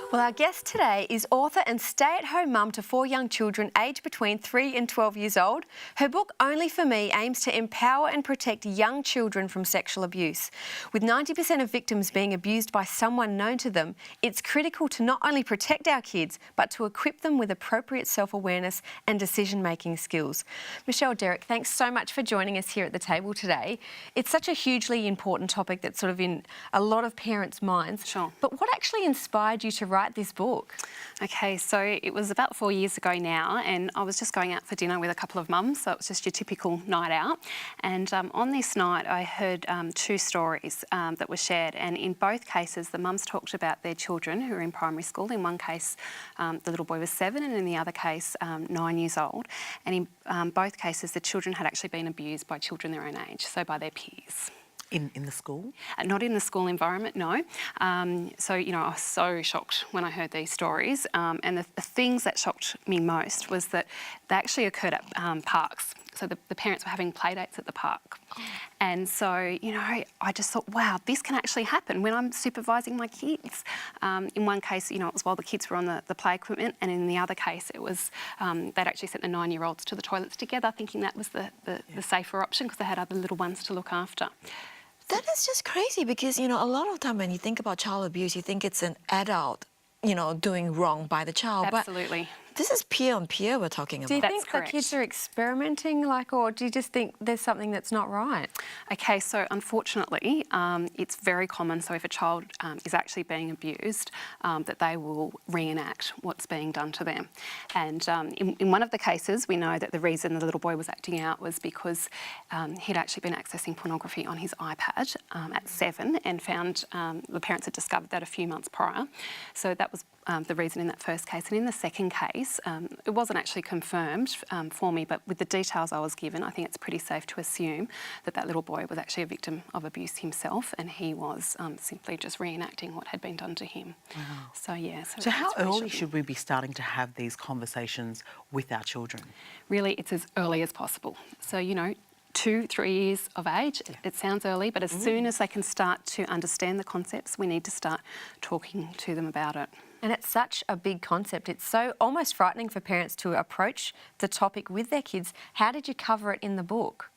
Well, our guest today is author and stay-at-home mum to 4 young children aged between 3 and 12 years old. Her book, Only for Me, aims to empower and protect young children from sexual abuse. With 90% of victims being abused by someone known to them, it's critical to not only protect our kids, but to equip them with appropriate self-awareness and decision-making skills. Michelle Derrig, thanks so much for joining us here at the table today. It's such a hugely important topic that's sort of in a lot of parents' minds. Sure. But what actually inspired you to write this book? Okay, so it was about 4 years ago now, and I was just going out for dinner with a couple of mums, so it was just your typical night out. And on this night, I heard 2 stories that were shared, and in both cases, the mums talked about their children who were in primary school. In one case, the little boy was 7, and in the other case, 9 years old. And in both cases, the children had actually been abused by children their own age, so by their peers. In the school? Not in the school environment, no. So, you know, I was so shocked when I heard these stories. And the things that shocked me most was that they actually occurred at parks. So the parents were having play dates at the park. And so, you know, I just thought, wow, this can actually happen when I'm supervising my kids. In one case, you know, it was while the kids were on the play equipment, and in the other case, it was they'd actually sent the 9-year-olds to the toilets together, thinking that was the safer option because they had other little ones to look after. That is just crazy because, you know, a lot of time when you think about child abuse, you think it's an adult, you know, doing wrong by the child. Absolutely. But this is peer on peer we're talking about. Do you That's think correct. the kids are experimenting, or do you just think there's something that's not right? Okay, so unfortunately, it's very common. So if a child is actually being abused, that they will reenact what's being done to them. And in one of the cases, we know that the reason the little boy was acting out was because he'd actually been accessing pornography on his iPad at 7 and found the parents had discovered that a few months prior. So that was the reason in that first case. And in the second case, it wasn't actually confirmed for me, but with the details I was given, I think it's pretty safe to assume that that little boy was actually a victim of abuse himself, and he was simply just reenacting what had been done to him. Wow. So, yeah. So how early should we be starting to have these conversations with our children? Really, it's as early as possible. So, you know, 2, 3 years of age, it sounds early, but as soon as they can start to understand the concepts, we need to start talking to them about it. And it's such a big concept. It's so almost frightening for parents to approach the topic with their kids. How did you cover it in the book?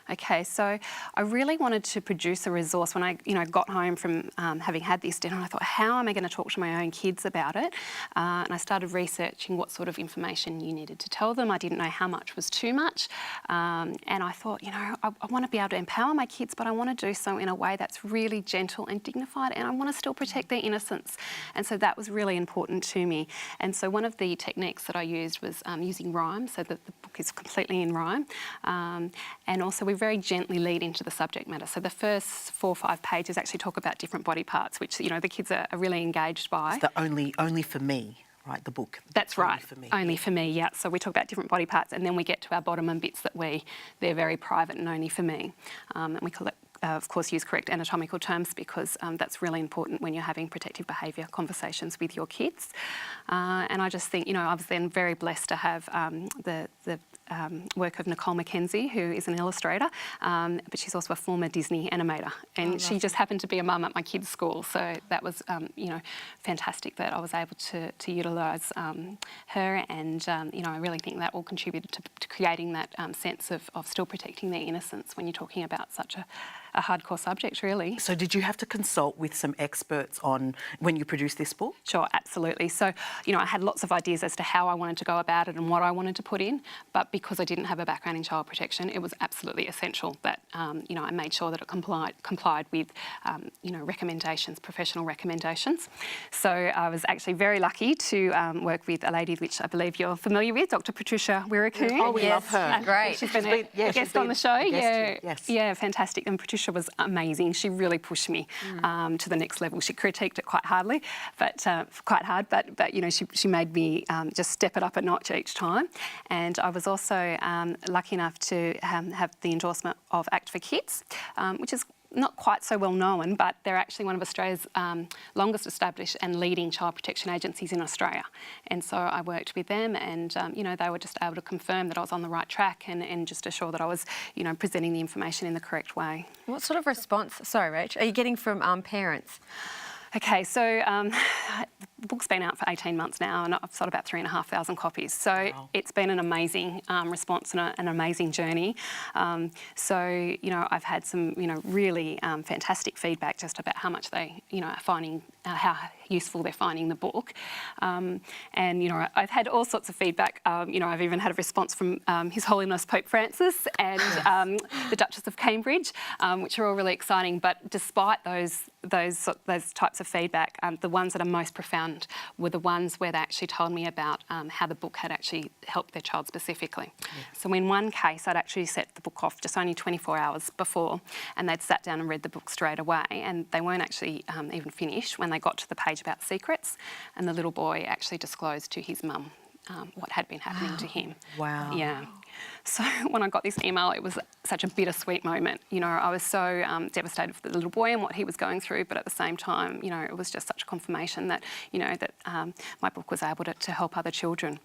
Okay, so I really wanted to produce a resource when I, got home from having had this dinner. I thought, how am I going to talk to my own kids about it? And I started researching what sort of information you needed to tell them. I didn't know how much was too much. And I thought, I want to be able to empower my kids, but I want to do so in a way that's really gentle and dignified, and I want to still protect their innocence. And so that was really important to me. And so one of the techniques that I used was using rhyme, so that the book is completely in rhyme. And also we very gently lead into the subject matter. So the first 4 or 5 pages actually talk about different body parts, which, the kids are really engaged by. It's the only for me, right, the book? That's right. Only for me. Only for me, yeah. So we talk about different body parts, and then we get to our bottom and bits that they're very private and only for me. And we of course, use correct anatomical terms because that's really important when you're having protective behaviour conversations with your kids. And I just think, I was then very blessed to have the work of Nicole Mackenzie, who is an illustrator, but she's also a former Disney animator. And she just happened to be a mum at my kids' school. So that was, fantastic that I was able to utilise her. And, I really think that all contributed to creating that sense of still protecting their innocence when you're talking about such a hardcore subject, really. So did you have to consult with some experts on when you produced this book? Sure, absolutely. So, I had lots of ideas as to how I wanted to go about it and what I wanted to put in, but because I didn't have a background in child protection, it was absolutely essential that, I made sure that it complied with, recommendations, professional recommendations. So I was actually very lucky to work with a lady which I believe you're familiar with, Dr. Patricia Wiraku. Oh, we love her. Great. She's been a guest on the show. Yes. Yeah, fantastic. And Patricia was amazing. She really pushed me to the next level. She critiqued it quite hard, but she made me just step it up a notch each time. And I was also lucky enough to have the endorsement of Act for Kids, which is not quite so well known, but they're actually one of Australia's longest established and leading child protection agencies in Australia. And so I worked with them, and they were just able to confirm that I was on the right track and just assure that I was, presenting the information in the correct way. What sort of response, sorry Rach, are you getting from parents? Okay, so the book's been out for 18 months now, and I've sold about 3,500 copies. So Wow. it's been an amazing response and an amazing journey. So, you know, I've had some, you know, really fantastic feedback just about how much they, you know, are finding, how useful they're finding the book. And, you know, I've had all sorts of feedback. You know, I've even had a response from His Holiness Pope Francis and the Duchess of Cambridge, which are all really exciting. But despite those types of feedback, the ones that are most profound were the ones where they actually told me about how the book had actually helped their child specifically. Yes. So in one case, I'd actually set the book off just only 24 hours before, and they'd sat down and read the book straight away, and they weren't actually even finished when they got to the page about secrets, and the little boy actually disclosed to his mum what had been happening to him. Wow. Yeah. So when I got this email, it was such a bittersweet moment. You know, I was so devastated for the little boy and what he was going through, but at the same time, you know, it was just such a confirmation that, you know, that my book was able to help other children.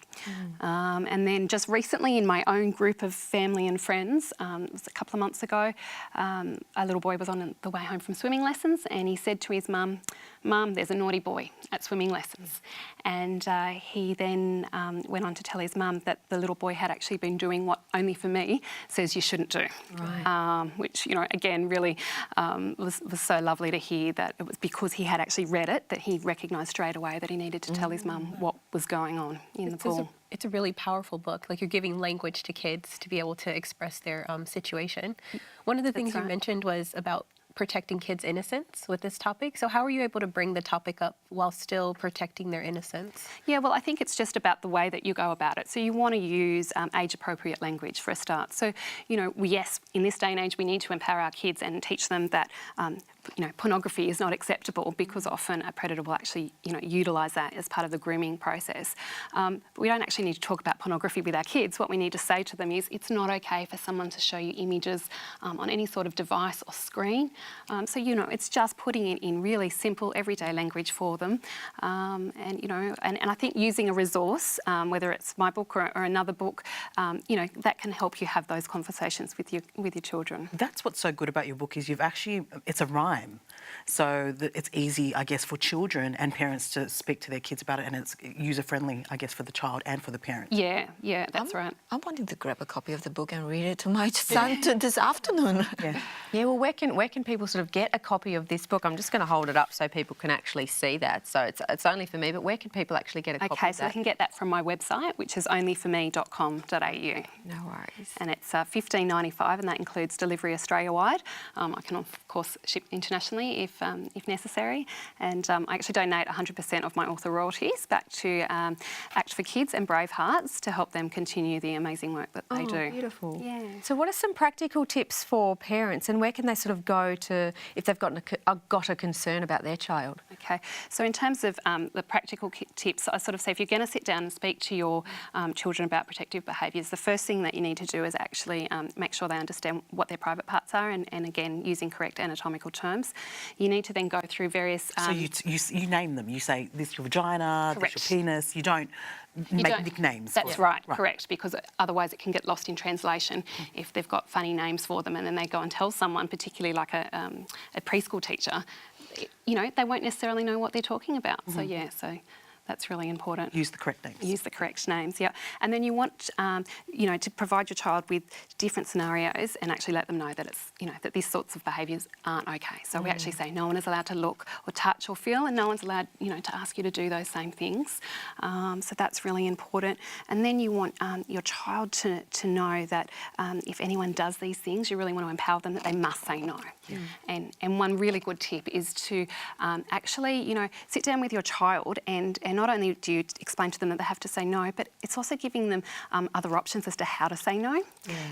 And then just recently in my own group of family and friends, it was a couple of months ago, a little boy was on the way home from swimming lessons, and he said to his mum, "Mum, there's a naughty boy at swimming lessons." And he then went on to tell his mum that the little boy had actually been doing what Only For Me says you shouldn't do. Right. Which, you know, again, really was so lovely to hear that it was because he had actually read it that he recognised straight away that he needed to tell his mum what was going on in the pool. It's a really powerful book. Like, you're giving language to kids to be able to express their situation. One of the things you mentioned was about protecting kids' innocence with this topic. So how are you able to bring the topic up while still protecting their innocence? Yeah, well, I think it's just about the way that you go about it. So you want to use age-appropriate language for a start. So, you know, yes, in this day and age, we need to empower our kids and teach them that you know, pornography is not acceptable, because often a predator will actually, you know, utilise that as part of the grooming process. But we don't actually need to talk about pornography with our kids. What we need to say to them is it's not okay for someone to show you images on any sort of device or screen. So, you know, it's just putting it in really simple everyday language for them. And, you know, and I think using a resource, whether it's my book or another book, you know, that can help you have those conversations with your children. That's what's so good about your book is it's a rhyme. So that it's easy, I guess, for children and parents to speak to their kids about it, and it's user-friendly, I guess, for the child and for the parent. Yeah, that's right. I'm wanting to grab a copy of the book and read it to my son this afternoon. Yeah, well, where can people sort of get a copy of this book? I'm just going to hold it up so people can actually see that. So it's only for me, but where can people actually get a copy of that? Okay, so they can get that from my website, which is onlyforme.com.au. No worries. And it's $15.95, and that includes delivery Australia-wide. I can, of course, ship internationally if necessary. And I actually donate 100% of my author royalties back to Act for Kids and Brave Hearts to help them continue the amazing work that they do. Beautiful. Yeah. So what are some practical tips for parents, and where can they sort of go to if they've got a concern about their child? Okay, so in terms of the practical tips, I sort of say if you're going to sit down and speak to your children about protective behaviours, the first thing that you need to do is actually make sure they understand what their private parts are, and again, using correct anatomical terms. You need to then go through various... So you name them. You say, this is your vagina, correct. this is your penis. You don't make nicknames. That's right, correct, because otherwise it can get lost in translation if they've got funny names for them, and then they go and tell someone, particularly like a preschool teacher, you know, they won't necessarily know what they're talking about. So, yeah, so that's really important. Use the correct names. Use the correct names, yeah. And then you want, you know, to provide your child with different scenarios and actually let them know that it's, you know, that these sorts of behaviours aren't okay. So we actually say no one is allowed to look or touch or feel, and no one's allowed, you know, to ask you to do those same things. So that's really important. And then you want your child to know that if anyone does these things, you really want to empower them that they must say no. And one really good tip is to actually, you know, sit down with your child and not only do you explain to them that they have to say no, but it's also giving them other options as to how to say no.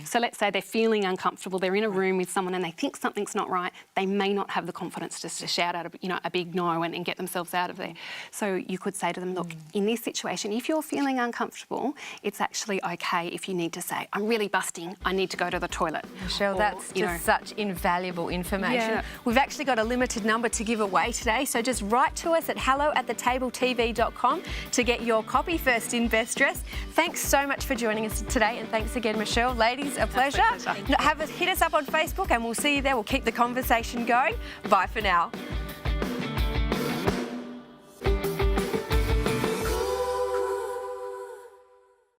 So let's say they're feeling uncomfortable, they're in a room with someone and they think something's not right, they may not have the confidence just to shout out a big no and get themselves out of there. So you could say to them, look, in this situation, if you're feeling uncomfortable, it's actually okay if you need to say, I'm really busting, I need to go to the toilet. Michelle, that's just such invaluable information. Yeah. We've actually got a limited number to give away today, so just write to us at hello@thetabletv.com to get your copy first in best dress. Thanks so much for joining us today, and thanks again, Michelle. Ladies, a pleasure. Hit us up on Facebook and we'll see you there. We'll keep the conversation going. Bye for now.